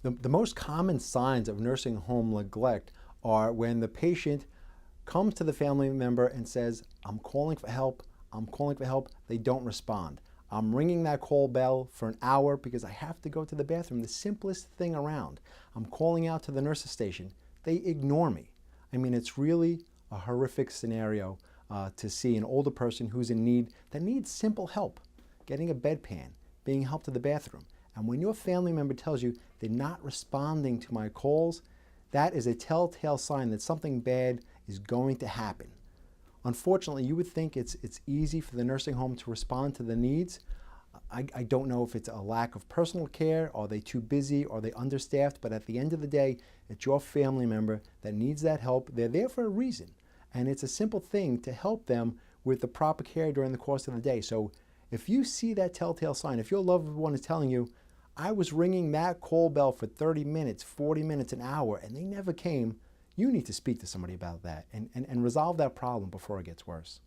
The most common signs of nursing home neglect are when the patient comes to the family member and says, I'm calling for help, I'm calling for help, they don't respond. I'm ringing that call bell for an hour because I have to go to the bathroom, the simplest thing around. I'm calling out to the nurse's station, they ignore me. I mean, it's really a horrific scenario to see an older person who's in need, that needs simple help, getting a bedpan, being helped to the bathroom. And when your family member tells you they're not responding to my calls, that is a telltale sign that something bad is going to happen. Unfortunately, you would think it's easy for the nursing home to respond to the needs. I don't know if it's a lack of personal care, are they too busy, are they understaffed, but at the end of the day, it's your family member that needs that help. They're there for a reason, and it's a simple thing to help them with the proper care during the course of the day. So if you see that telltale sign, if your loved one is telling you, I was ringing that call bell for 30 minutes, 40 minutes, an hour, and they never came, you need to speak to somebody about that and resolve that problem before it gets worse.